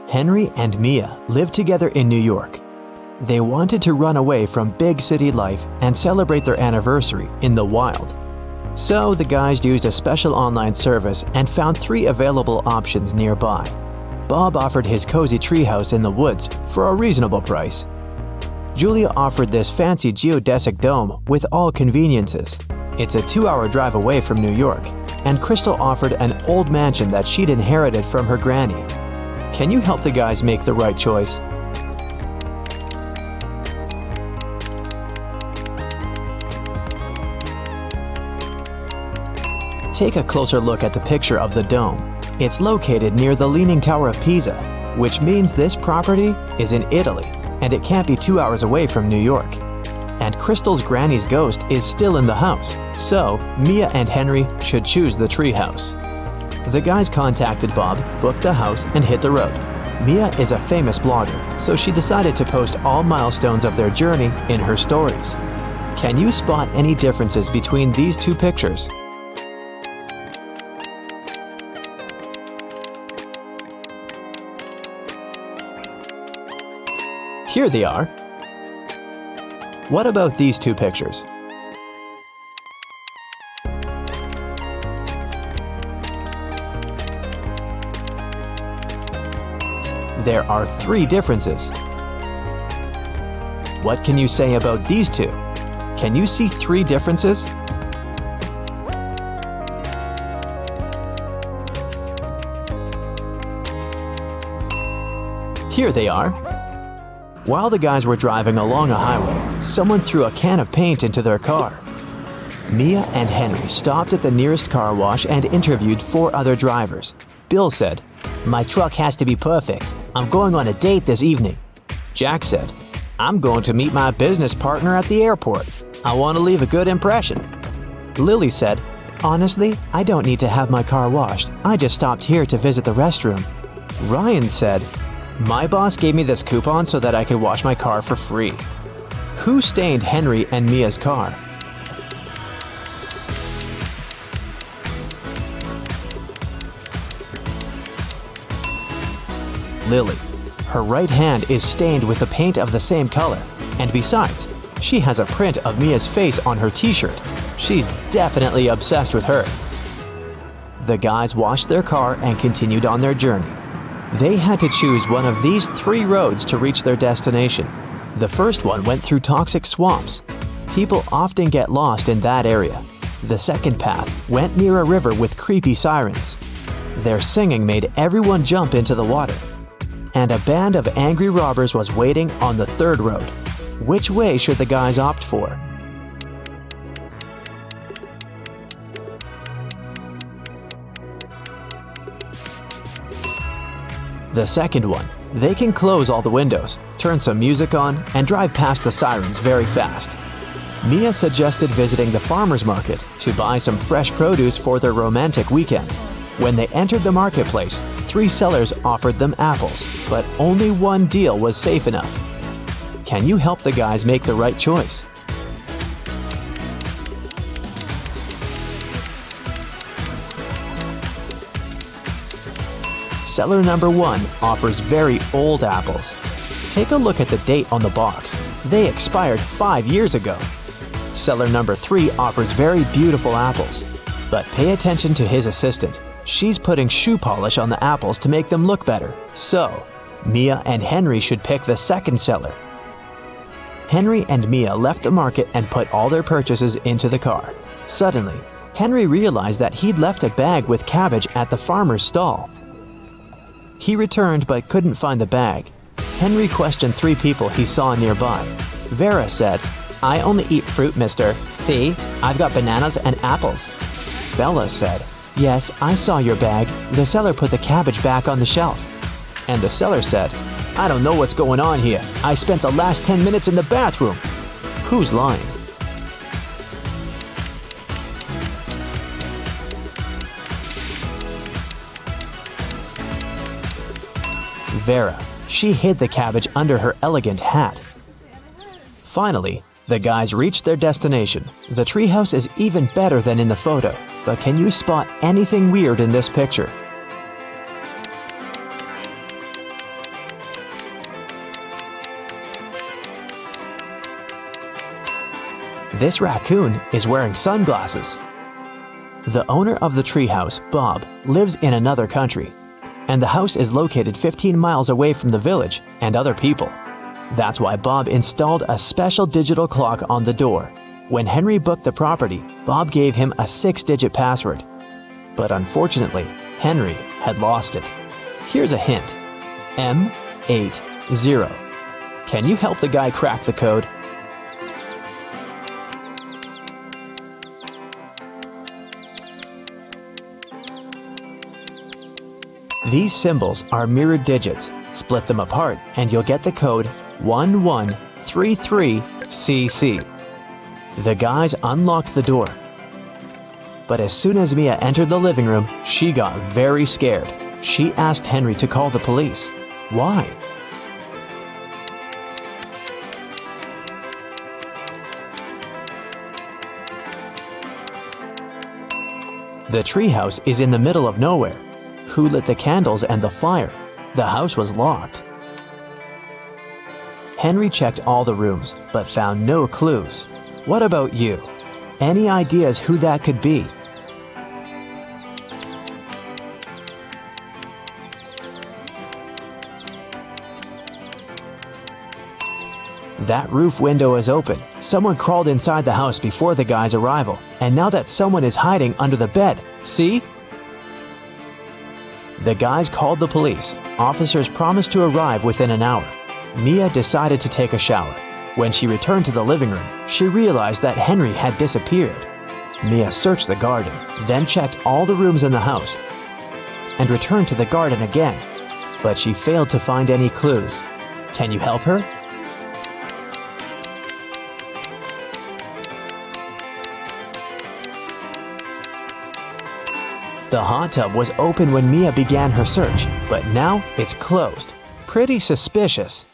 Henry and Mia lived together in New York. They wanted to run away from big city life and celebrate their anniversary in the wild. So the guys used a special online service and found 3 available options nearby. Bob offered his cozy treehouse in the woods for a reasonable price. Julia offered this fancy geodesic dome with all conveniences. It's a 2-hour drive away from New York, and Crystal offered an old mansion that she'd inherited from her granny. Can you help the guys make the right choice? Take a closer look at the picture of the dome. It's located near the Leaning Tower of Pisa, which means this property is in Italy, and it can't be 2 hours away from New York. And Crystal's granny's ghost is still in the house, so Mia and Henry should choose the treehouse. The guys contacted Bob, booked the house, and hit the road. Mia is a famous blogger, so she decided to post all milestones of their journey in her stories. Can you spot any differences between these 2 pictures? Here they are. What about these 2 pictures? There are 3 differences. What can you say about these 2? Can you see 3 differences? Here they are. While the guys were driving along a highway, someone threw a can of paint into their car. Mia and Henry stopped at the nearest car wash and interviewed 4 other drivers. Bill said, "My truck has to be perfect. I'm going on a date this evening." Jack said, "I'm going to meet my business partner at the airport. I want to leave a good impression." Lily said, "Honestly, I don't need to have my car washed. I just stopped here to visit the restroom." Ryan said, "My boss gave me this coupon so that I could wash my car for free." Who stained Henry and Mia's car? Lily. Her right hand is stained with the paint of the same color, and besides, she has a print of Mia's face on her t-shirt. She's definitely obsessed with her. The guys washed their car and continued on their journey. They had to choose one of these 3 roads to reach their destination. The first one went through toxic swamps. People often get lost in that area. The second path went near a river with creepy sirens. Their singing made everyone jump into the water. And a band of angry robbers was waiting on the third road. Which way should the guys opt for? The second one. They can close all the windows, turn some music on, and drive past the sirens very fast. Mia suggested visiting the farmer's market to buy some fresh produce for their romantic weekend. When they entered the marketplace, 3 sellers offered them apples, but only one deal was safe enough. Can you help the guys make the right choice? Seller number 1 offers very old apples. Take a look at the date on the box. They expired 5 years ago. Seller number 3 offers very beautiful apples. But pay attention to his assistant. She's putting shoe polish on the apples to make them look better. So, Mia and Henry should pick the second seller. Henry and Mia left the market and put all their purchases into the car. Suddenly, Henry realized that he'd left a bag with cabbage at the farmer's stall. He returned but couldn't find the bag. Henry questioned 3 people he saw nearby. Vera said, "I only eat fruit, mister. See, I've got bananas and apples." Bella said, "Yes, I saw your bag. The seller put the cabbage back on the shelf." And the seller said, "I don't know what's going on here. I spent the last 10 minutes in the bathroom." Who's lying? Vera. She hid the cabbage under her elegant hat. Finally, the guys reached their destination. The treehouse is even better than in the photo, but can you spot anything weird in this picture? This raccoon is wearing sunglasses. The owner of the treehouse, Bob, lives in another country, and the house is located 15 miles away from the village and other people. That's why Bob installed a special digital clock on the door. When Henry booked the property, Bob gave him a 6-digit password. But unfortunately, Henry had lost it. Here's a hint. M80. Can you help the guy crack the code? These symbols are mirrored digits. Split them apart and you'll get the code 1133CC. The guys unlocked the door. But as soon as Mia entered the living room, she got very scared. She asked Henry to call the police. Why? The treehouse is in the middle of nowhere. Who lit the candles and the fire? The house was locked. Henry checked all the rooms, but found no clues. What about you? Any ideas who that could be? That roof window is open. Someone crawled inside the house before the guy's arrival, and now that someone is hiding under the bed. See? The guys called the police. Officers promised to arrive within an hour. Mia decided to take a shower. When she returned to the living room, she realized that Henry had disappeared. Mia searched the garden, then checked all the rooms in the house, and returned to the garden again. But she failed to find any clues. Can you help her? The hot tub was open when Mia began her search, but now it's closed. Pretty suspicious.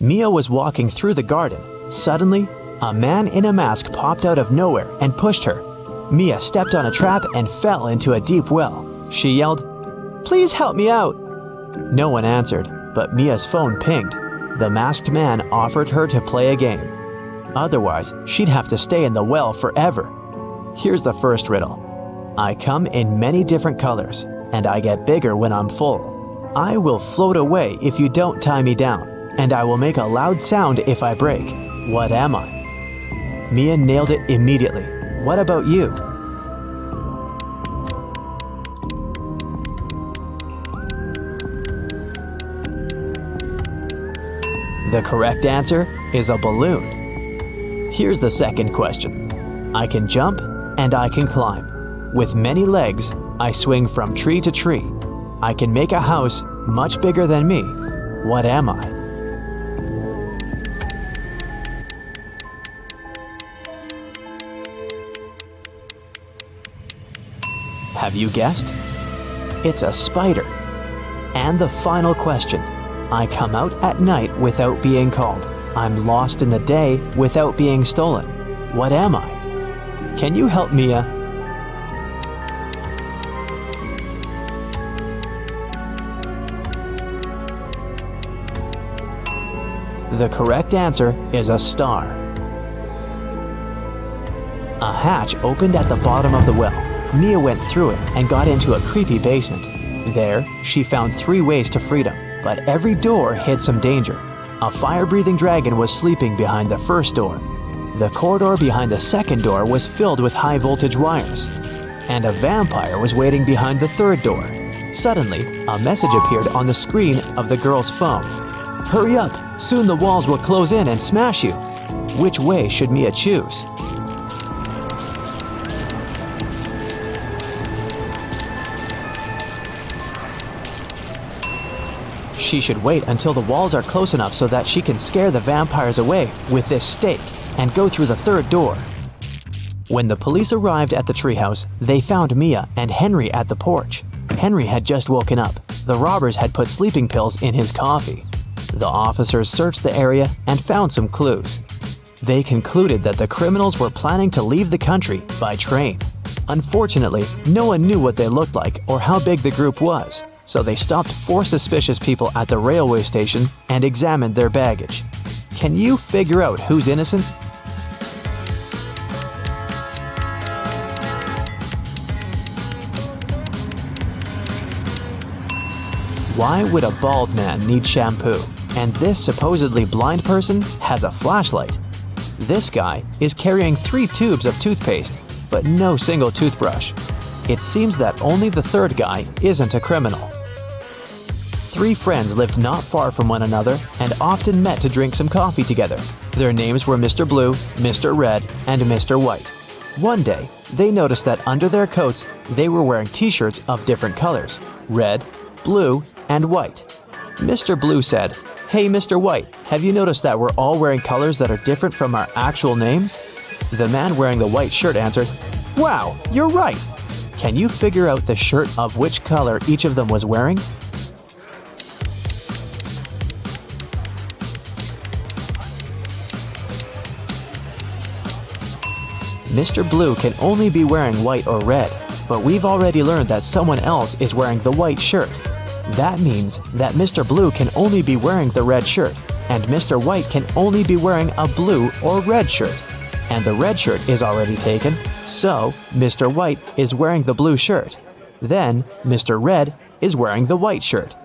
Mia was walking through the garden. Suddenly, a man in a mask popped out of nowhere and pushed her. Mia stepped on a trap and fell into a deep well. She yelled, "Please help me out!" No one answered, but Mia's phone pinged. The masked man offered her to play a game. Otherwise, she'd have to stay in the well forever. Here's the first riddle. I come in many different colors, and I get bigger when I'm full. I will float away if you don't tie me down, and I will make a loud sound if I break. What am I? Mia nailed it immediately. What about you? The correct answer is a balloon. Here's the second question. I can jump and I can climb. With many legs, I swing from tree to tree. I can make a house much bigger than me. What am I? Have you guessed? It's a spider. And the final question. I come out at night without being called. I'm lost in the day without being stolen. What am I? Can you help Mia? The correct answer is a star. A hatch opened at the bottom of the well. Mia went through it and got into a creepy basement. There, she found 3 ways to freedom, but every door hid some danger. A fire-breathing dragon was sleeping behind the first door. The corridor behind the second door was filled with high-voltage wires. And a vampire was waiting behind the third door. Suddenly, a message appeared on the screen of the girl's phone. Hurry up! Soon the walls will close in and smash you. Which way should Mia choose? She should wait until the walls are close enough so that she can scare the vampires away with this stake and go through the third door. When the police arrived at the treehouse, they found Mia and Henry at the porch. Henry had just woken up. The robbers had put sleeping pills in his coffee. The officers searched the area and found some clues. They concluded that the criminals were planning to leave the country by train. Unfortunately, no one knew what they looked like or how big the group was, so they stopped 4 suspicious people at the railway station and examined their baggage. Can you figure out who's innocent? Why would a bald man need shampoo? And this supposedly blind person has a flashlight. This guy is carrying 3 tubes of toothpaste, but no single toothbrush. It seems that only the third guy isn't a criminal. 3 friends lived not far from one another and often met to drink some coffee together. Their names were Mr. Blue, Mr. Red, and Mr. White. One day, they noticed that under their coats, they were wearing t-shirts of different colors: red, blue, and white. Mr. Blue said, "Hey, Mr. White, have you noticed that we're all wearing colors that are different from our actual names?" The man wearing the white shirt answered, "Wow, you're right. Can you figure out the shirt of which color each of them was wearing?" Mr. Blue can only be wearing white or red, but we've already learned that someone else is wearing the white shirt. That means that Mr. Blue can only be wearing the red shirt, and Mr. White can only be wearing a blue or red shirt. And the red shirt is already taken, so Mr. White is wearing the blue shirt. Then Mr. Red is wearing the white shirt.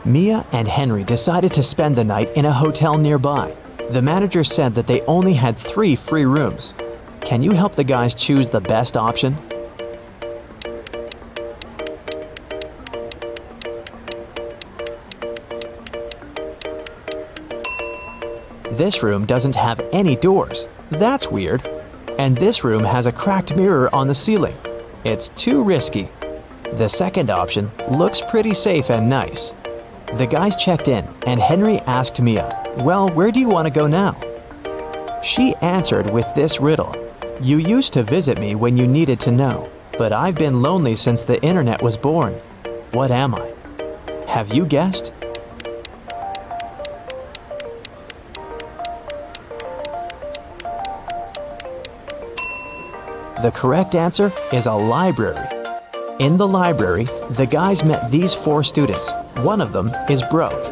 Mia and Henry decided to spend the night in a hotel nearby. The manager said that they only had 3 free rooms. Can you help the guys choose the best option? This room doesn't have any doors. That's weird. And this room has a cracked mirror on the ceiling. It's too risky. The second option looks pretty safe and nice. The guys checked in, and Henry asked Mia, "Well, where do you want to go now?" She answered with this riddle: "You used to visit me when you needed to know, but I've been lonely since the internet was born. What am I?" Have you guessed? The correct answer is a library. In the library, the guys met these 4 students. One of them is broke.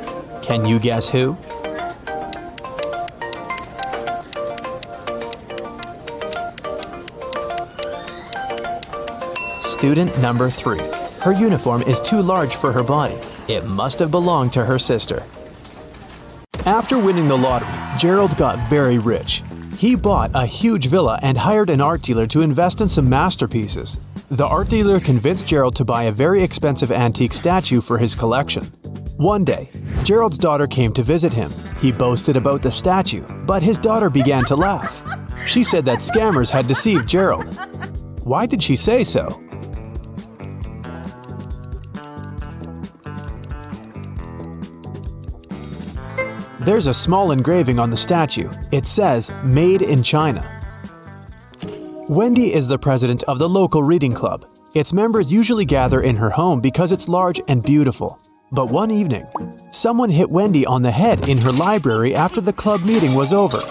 Can you guess who? Student number 3. Her uniform is too large for her body. It must have belonged to her sister. After winning the lottery, Gerald got very rich. He bought a huge villa and hired an art dealer to invest in some masterpieces. The art dealer convinced Gerald to buy a very expensive antique statue for his collection. One day, Gerald's daughter came to visit him. He boasted about the statue, but his daughter began to laugh. She said that scammers had deceived Gerald. Why did she say so? There's a small engraving on the statue. It says, "Made in China." Wendy is the president of the local reading club. Its members usually gather in her home because it's large and beautiful. But one evening, someone hit Wendy on the head in her library after the club meeting was over.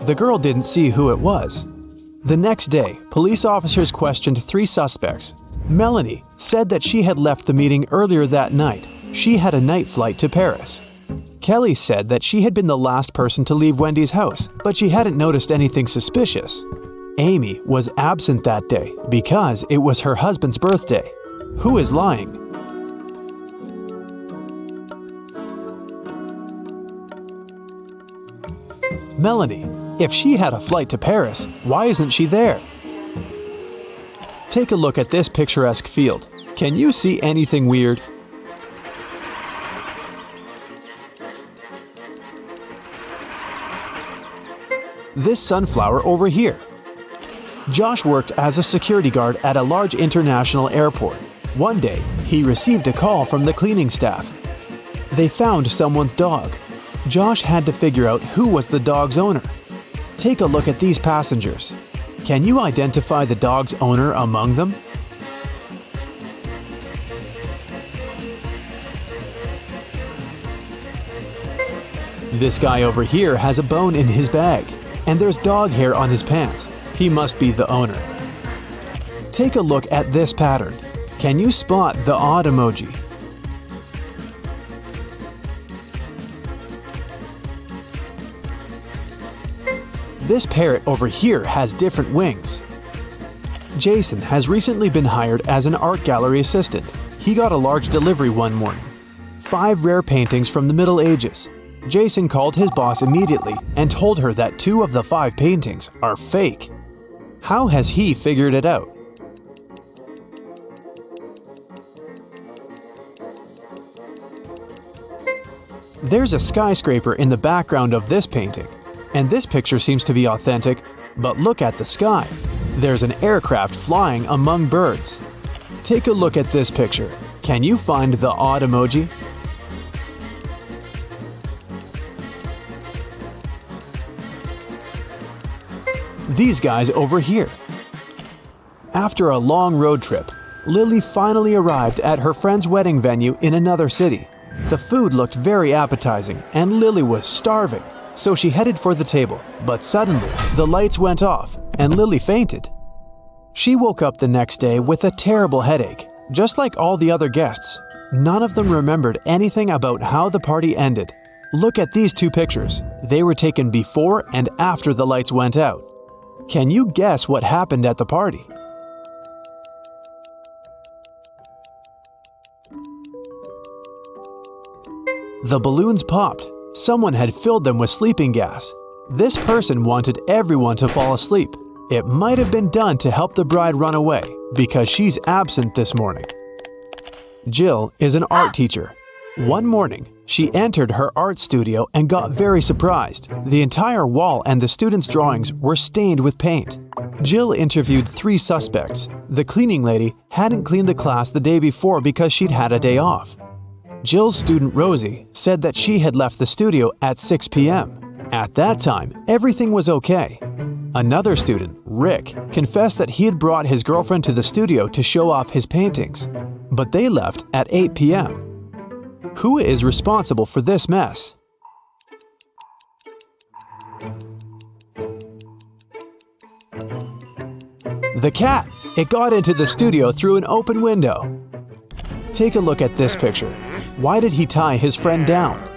The girl didn't see who it was. The next day, police officers questioned 3 suspects. Melanie said that she had left the meeting earlier that night. She had a night flight to Paris. Kelly said that she had been the last person to leave Wendy's house, but she hadn't noticed anything suspicious. Amy was absent that day because it was her husband's birthday. Who is lying? Melanie. If she had a flight to Paris, why isn't she there? Take a look at this picturesque field. Can you see anything weird? This sunflower over here. Josh worked as a security guard at a large international airport. One day, he received a call from the cleaning staff. They found someone's dog. Josh had to figure out who was the dog's owner. Take a look at these passengers. Can you identify the dog's owner among them? This guy over here has a bone in his bag, and there's dog hair on his pants. He must be the owner. Take a look at this pattern. Can you spot the odd emoji? This parrot over here has different wings. Jason has recently been hired as an art gallery assistant. He got a large delivery one morning. 5 rare paintings from the Middle Ages. Jason called his boss immediately and told her that 2 of the 5 paintings are fake. How has he figured it out? There's a skyscraper in the background of this painting, and this picture seems to be authentic, but look at the sky. There's an aircraft flying among birds. Take a look at this picture. Can you find the odd emoji? These guys over here. After a long road trip, Lily finally arrived at her friend's wedding venue in another city. The food looked very appetizing and Lily was starving, so she headed for the table, but suddenly the lights went off and Lily fainted. She woke up the next day with a terrible headache, just like all the other guests. None of them remembered anything about how the party ended. Look at these 2 pictures. They were taken before and after the lights went out. Can you guess what happened at the party? The balloons popped. Someone had filled them with sleeping gas. This person wanted everyone to fall asleep. It might have been done to help the bride run away because she's absent this morning. Jill is an art teacher. One morning, she entered her art studio and got very surprised. The entire wall and the students' drawings were stained with paint. Jill interviewed 3 suspects. The cleaning lady hadn't cleaned the class the day before because she'd had a day off. Jill's student Rosie said that she had left the studio at 6 p.m. At that time, everything was okay. Another student, Rick, confessed that he had brought his girlfriend to the studio to show off his paintings, but they left at 8 p.m. Who is responsible for this mess? The cat! It got into the studio through an open window. Take a look at this picture. Why did he tie his friend down?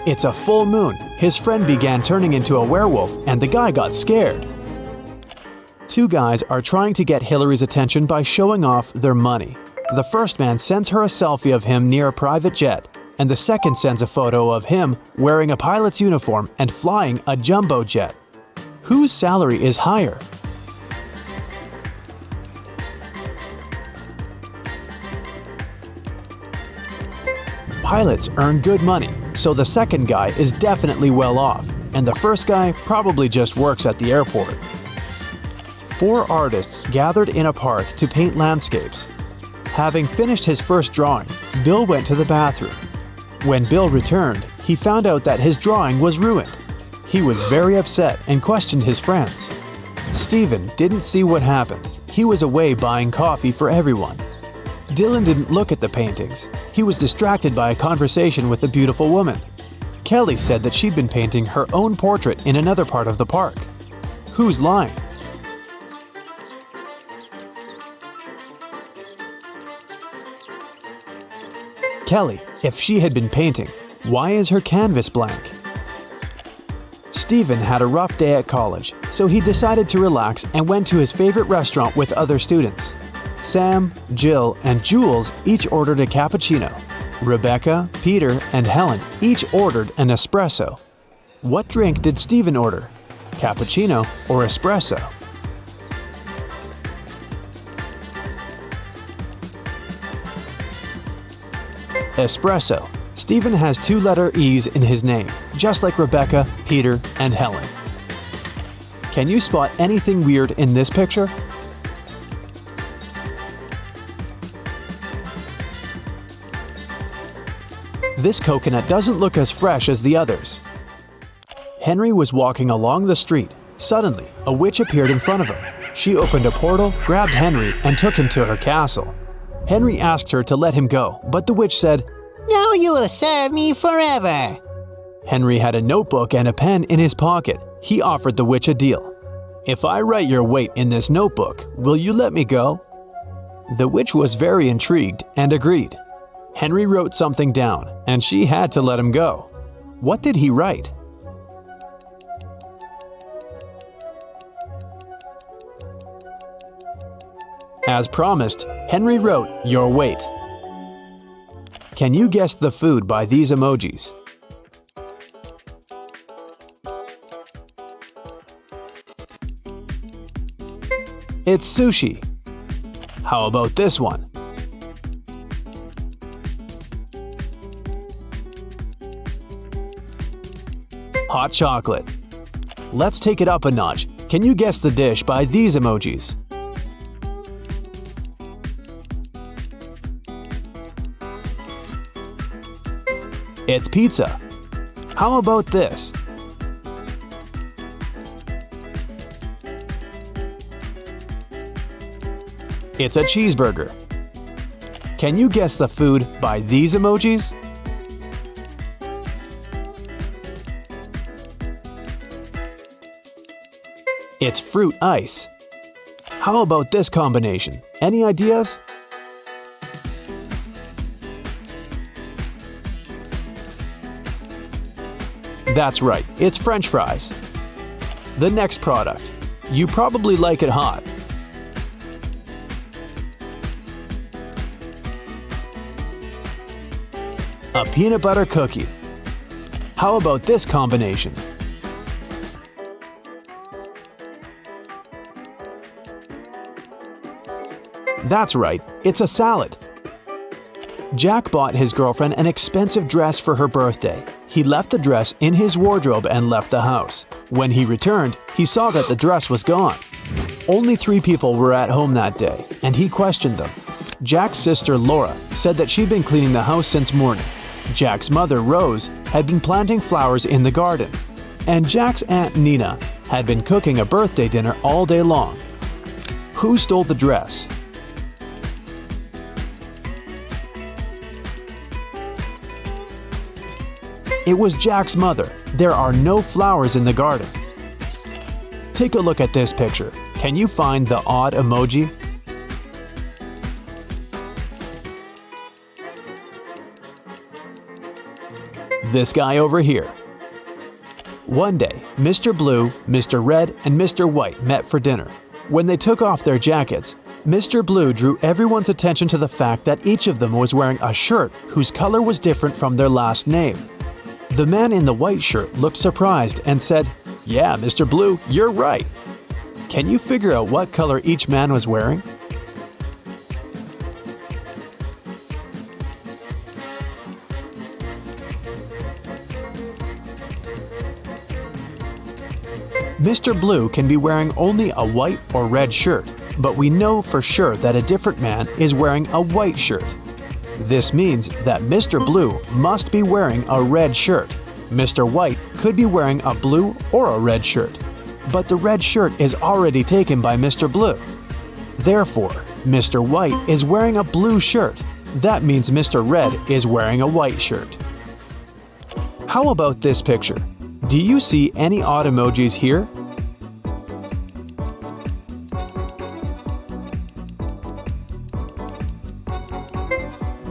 It's a full moon. His friend began turning into a werewolf and the guy got scared. 2 guys are trying to get Hillary's attention by showing off their money. The first man sends her a selfie of him near a private jet, and the second sends a photo of him wearing a pilot's uniform and flying a jumbo jet. Whose salary is higher? Pilots earn good money, so the second guy is definitely well off, and the first guy probably just works at the airport. 4 artists gathered in a park to paint landscapes. Having finished his first drawing, Bill went to the bathroom. When Bill returned, he found out that his drawing was ruined. He was very upset and questioned his friends. Steven didn't see what happened. He was away buying coffee for everyone. Dylan didn't look at the paintings. He was distracted by a conversation with a beautiful woman. Kelly said that she'd been painting her own portrait in another part of the park. Who's lying? Kelly, if she had been painting, why is her canvas blank? Steven had a rough day at college, so he decided to relax and went to his favorite restaurant with other students. Sam, Jill, and Jules each ordered a cappuccino. Rebecca, Peter, and Helen each ordered an espresso. What drink did Steven order? Cappuccino or espresso? Espresso. Steven has 2-letter E's in his name, just like Rebecca, Peter, and Helen. Can you spot anything weird in this picture? This coconut doesn't look as fresh as the others. Henry was walking along the street. Suddenly, a witch appeared in front of him. She opened a portal, grabbed Henry, and took him to her castle. Henry asked her to let him go, but the witch said, "Now you will serve me forever." Henry had a notebook and a pen in his pocket. He offered the witch a deal. "If I write your weight in this notebook, will you let me go?" The witch was very intrigued and agreed. Henry wrote something down, and she had to let him go. What did he write? As promised, Henry wrote your weight. Can you guess the food by these emojis? It's sushi. How about this one? Hot chocolate. Let's take it up a notch. Can you guess the dish by these emojis? It's pizza. How about this? It's a cheeseburger. Can you guess the food by these emojis? It's fruit ice. How about this combination? Any ideas? That's right, it's French fries. The next product. You probably like it hot. A peanut butter cookie. How about this combination? That's right, it's a salad. Jack bought his girlfriend an expensive dress for her birthday. He left the dress in his wardrobe and left the house. When he returned, he saw that the dress was gone. Only 3 people were at home that day, and he questioned them. Jack's sister Laura said that she'd been cleaning the house since morning. Jack's mother, Rose, had been planting flowers in the garden. And Jack's aunt Nina had been cooking a birthday dinner all day long. Who stole the dress? It was Jack's mother. There are no flowers in the garden. Take a look at this picture. Can you find the odd emoji? This guy over here. One day, Mr. Blue, Mr. Red, and Mr. White met for dinner. When they took off their jackets, Mr. Blue drew everyone's attention to the fact that each of them was wearing a shirt whose color was different from their last name. The man in the white shirt looked surprised and said, "Yeah, Mr. Blue, you're right." Can you figure out what color each man was wearing? Mr. Blue can be wearing only a white or red shirt, but we know for sure that a different man is wearing a white shirt. This means that Mr. Blue must be wearing a red shirt. Mr. White could be wearing a blue or a red shirt, but the red shirt is already taken by Mr. Blue. Therefore, Mr. White is wearing a blue shirt. That means Mr. Red is wearing a white shirt. How about this picture? Do you see any odd emojis here?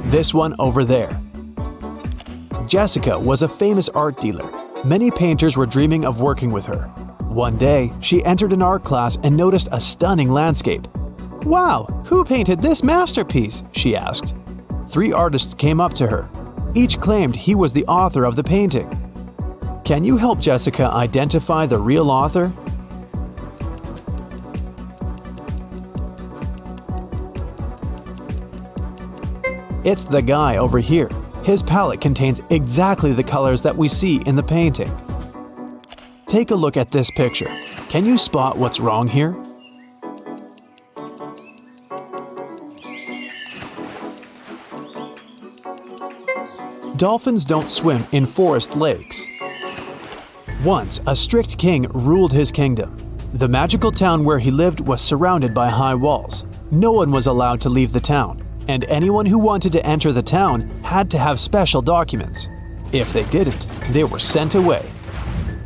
This one over there. Jessica was a famous art dealer. Many painters were dreaming of working with her. One day, she entered an art class and noticed a stunning landscape. "Wow, who painted this masterpiece?" she asked. 3 artists came up to her. Each claimed he was the author of the painting. Can you help Jessica identify the real author? It's the guy over here. His palette contains exactly the colors that we see in the painting. Take a look at this picture. Can you spot what's wrong here? Dolphins don't swim in forest lakes. Once, a strict king ruled his kingdom. The magical town where he lived was surrounded by high walls. No one was allowed to leave the town, and anyone who wanted to enter the town had to have special documents. If they didn't, they were sent away.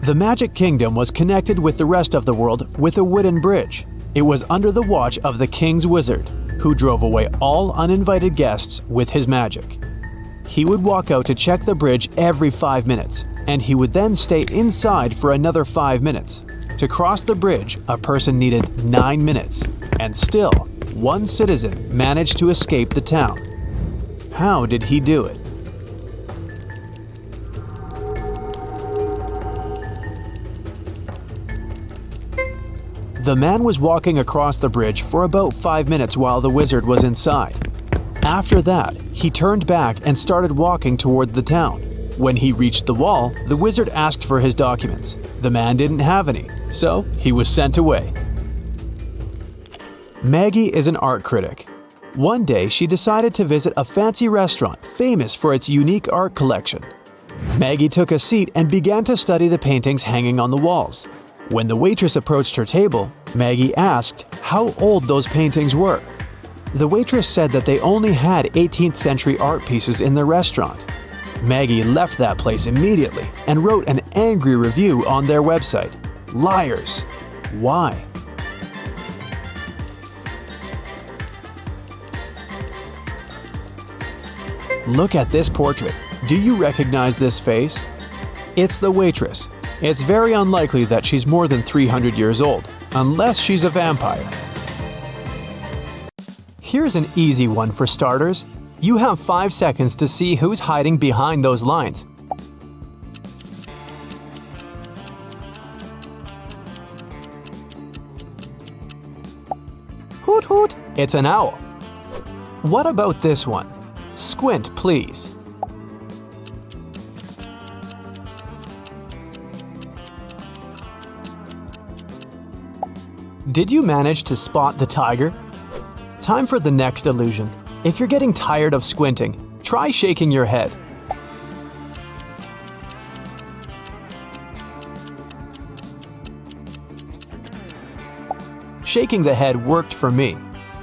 The Magic Kingdom was connected with the rest of the world with a wooden bridge. It was under the watch of the king's wizard, who drove away all uninvited guests with his magic. He would walk out to check the bridge every 5 minutes, and he would then stay inside for another 5 minutes. To cross the bridge, a person needed 9 minutes, and still, one citizen managed to escape the town. How did he do it? The man was walking across the bridge for about 5 minutes while the wizard was inside. After that, he turned back and started walking toward the town. When he reached the wall, the wizard asked for his documents. The man didn't have any, so he was sent away. Maggie is an art critic. One day, she decided to visit a fancy restaurant famous for its unique art collection. Maggie took a seat and began to study the paintings hanging on the walls. When the waitress approached her table, Maggie asked how old those paintings were. The waitress said that they only had 18th century art pieces in the restaurant. Maggie left that place immediately and wrote an angry review on their website. Liars! Why? Look at this portrait. Do you recognize this face? It's the waitress. It's very unlikely that she's more than 300 years old, unless she's a vampire. Here's an easy one for starters. You have 5 seconds to see who's hiding behind those lines. Hoot hoot! It's an owl. What about this one? Squint, please. Did you manage to spot the tiger? Time for the next illusion. If you're getting tired of squinting, try shaking your head. Shaking the head worked for me.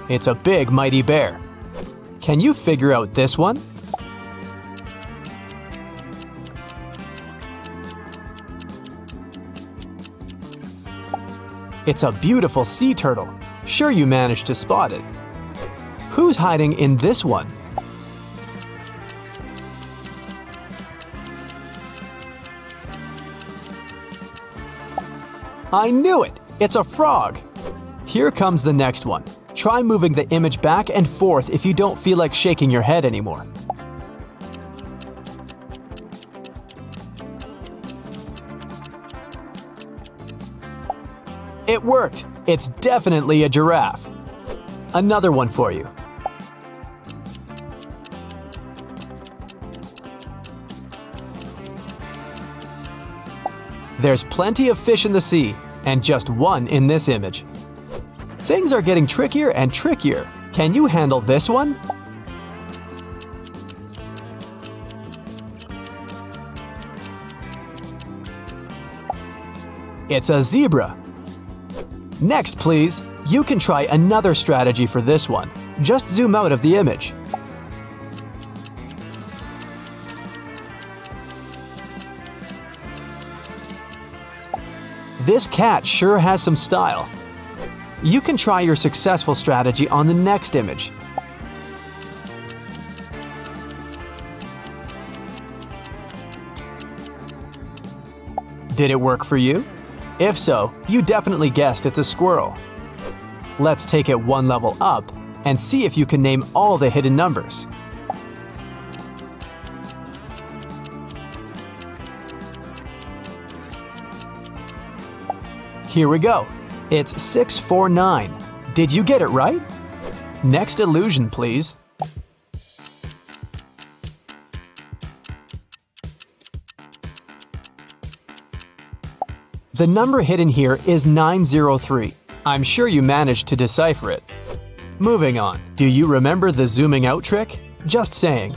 It's a big, mighty bear. Can you figure out this one? It's a beautiful sea turtle. Sure, you managed to spot it. Who's hiding in this one? I knew it! It's a frog! Here comes the next one. Try moving the image back and forth if you don't feel like shaking your head anymore. It worked! It's definitely a giraffe. Another one for you. There's plenty of fish in the sea, and just one in this image. Things are getting trickier and trickier. Can you handle this one? It's a zebra. Next, please. You can try another strategy for this one. Just zoom out of the image. This cat sure has some style. You can try your successful strategy on the next image. Did it work for you? If so, you definitely guessed it's a squirrel. Let's take it one level up and see if you can name all the hidden numbers. Here we go. It's 649. Did you get it right? Next illusion, please. The number hidden here is 903. I'm sure you managed to decipher it. Moving on. Do you remember the zooming out trick? Just saying.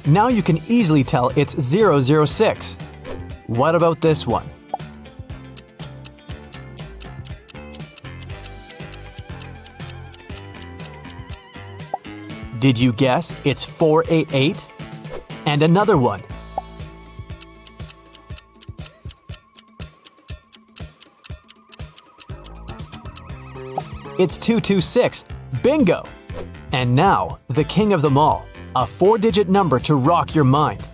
Now you can easily tell it's 006. What about this one? Did you guess it's 488? And another one. It's 226. Bingo! And now, the king of them all. A 4-digit number to rock your mind.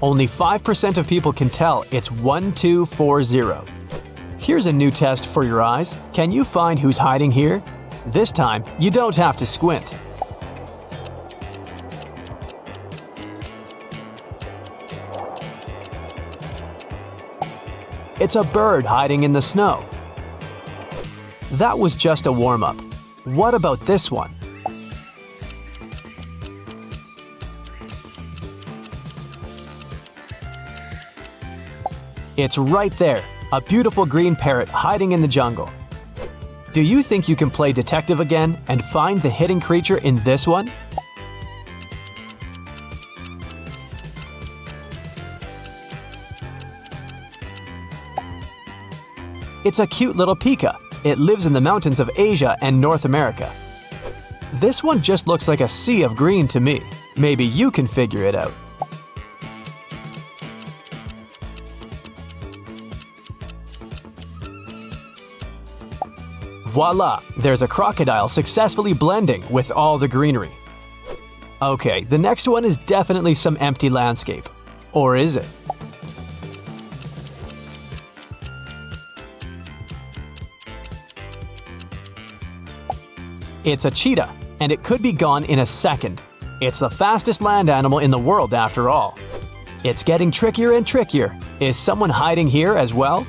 Only 5% of people can tell it's 1240. Here's a new test for your eyes. Can you find who's hiding here? This time, you don't have to squint. It's a bird hiding in the snow. That was just a warm-up. What about this one? It's right there, a beautiful green parrot hiding in the jungle. Do you think you can play detective again and find the hidden creature in this one? It's a cute little pika. It lives in the mountains of Asia and North America. This one just looks like a sea of green to me. Maybe you can figure it out. Voila! There's a crocodile successfully blending with all the greenery. Okay, the next one is definitely some empty landscape. Or is it? It's a cheetah, and it could be gone in a second. It's the fastest land animal in the world after all. It's getting trickier and trickier. Is someone hiding here as well?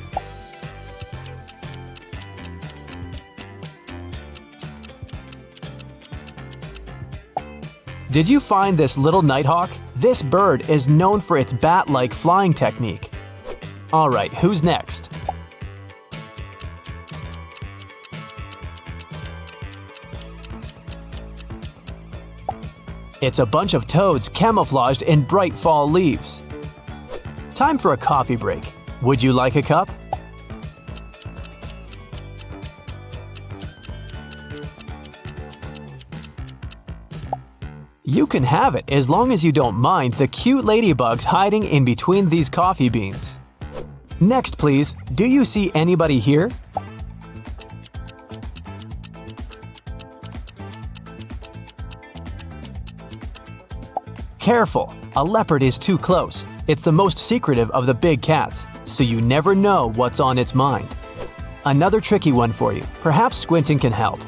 Did you find this little nighthawk? This bird is known for its bat-like flying technique. Alright, who's next? It's a bunch of toads camouflaged in bright fall leaves. Time for a coffee break. Would you like a cup? You can have it as long as you don't mind the cute ladybugs hiding in between these coffee beans. Next, please, do you see anybody here? Careful, a leopard is too close. It's the most secretive of the big cats, so you never know what's on its mind. Another tricky one for you. Perhaps squinting can help.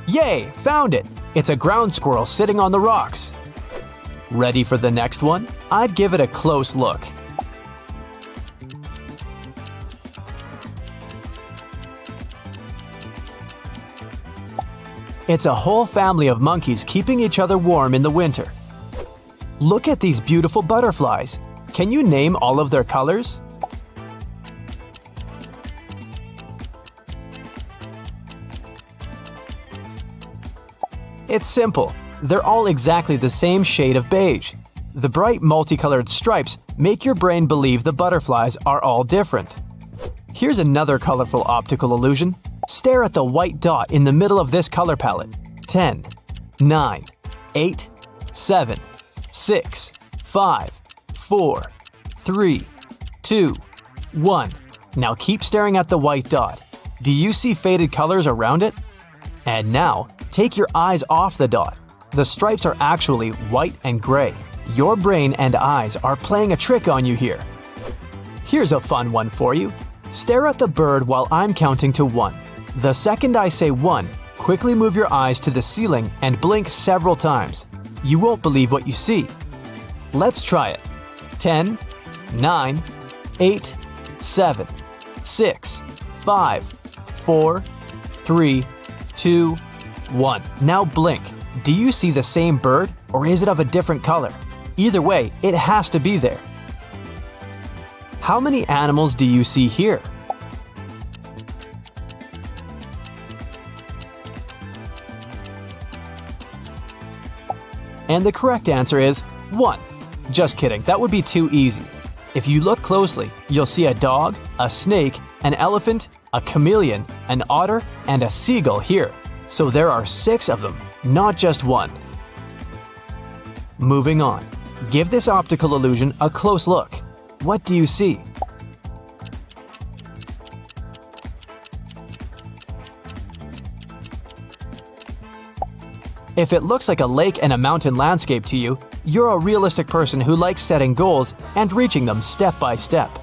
Yay! Found it! It's a ground squirrel sitting on the rocks. Ready for the next one? I'd give it a close look. It's a whole family of monkeys keeping each other warm in the winter. Look at these beautiful butterflies. Can you name all of their colors? It's simple. They're all exactly the same shade of beige. The bright multicolored stripes make your brain believe the butterflies are all different. Here's another colorful optical illusion. Stare at the white dot in the middle of this color palette. 10, 9, 8, 7, 6, 5, 4, 3, 2, 1. Now keep staring at the white dot. Do you see faded colors around it? And now, take your eyes off the dot. The stripes are actually white and gray. Your brain and eyes are playing a trick on you here. Here's a fun one for you. Stare at the bird while I'm counting to 1. The second I say 1, quickly move your eyes to the ceiling and blink several times. You won't believe what you see. Let's try it. 10, 9, 8, 7, 6, 5, 4, 3, 2, 1. Now blink. Do you see the same bird, or is it of a different color? Either way, it has to be there. How many animals do you see here? And the correct answer is 1. Just kidding, that would be too easy. If you look closely, you'll see a dog, a snake, an elephant, a chameleon, an otter, and a seagull here. So there are 6 of them, not just 1. Moving on. Give this optical illusion a close look. What do you see? If it looks like a lake and a mountain landscape to you, you're a realistic person who likes setting goals and reaching them step by step.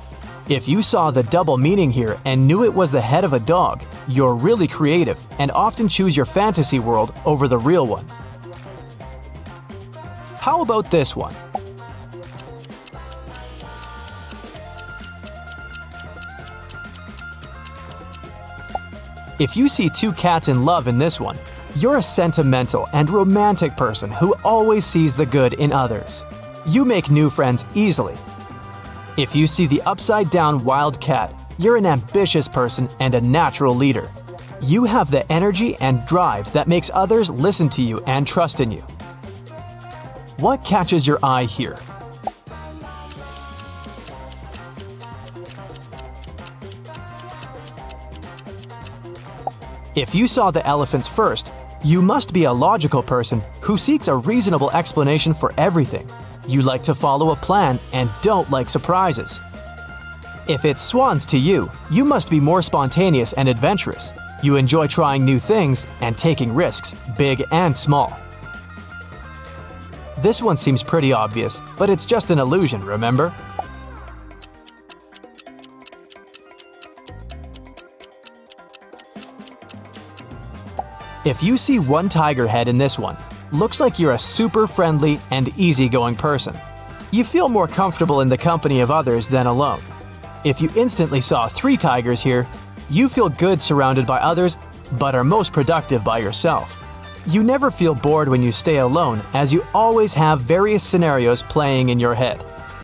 If you saw the double meaning here and knew it was the head of a dog, you're really creative and often choose your fantasy world over the real one. How about this one? If you see two cats in love in this one, you're a sentimental and romantic person who always sees the good in others. You make new friends easily. If you see the upside-down wild cat, you're an ambitious person and a natural leader. You have the energy and drive that makes others listen to you and trust in you. What catches your eye here? If you saw the elephants first, you must be a logical person who seeks a reasonable explanation for everything. You like to follow a plan and don't like surprises. If it's swans to you, you must be more spontaneous and adventurous. You enjoy trying new things and taking risks, big and small. This one seems pretty obvious, but it's just an illusion, remember? If you see one tiger head in this one, looks like you're a super friendly and easygoing person. You feel more comfortable in the company of others than alone. If you instantly saw 3 tigers here, you feel good surrounded by others, but are most productive by yourself. You never feel bored when you stay alone, as you always have various scenarios playing in your head.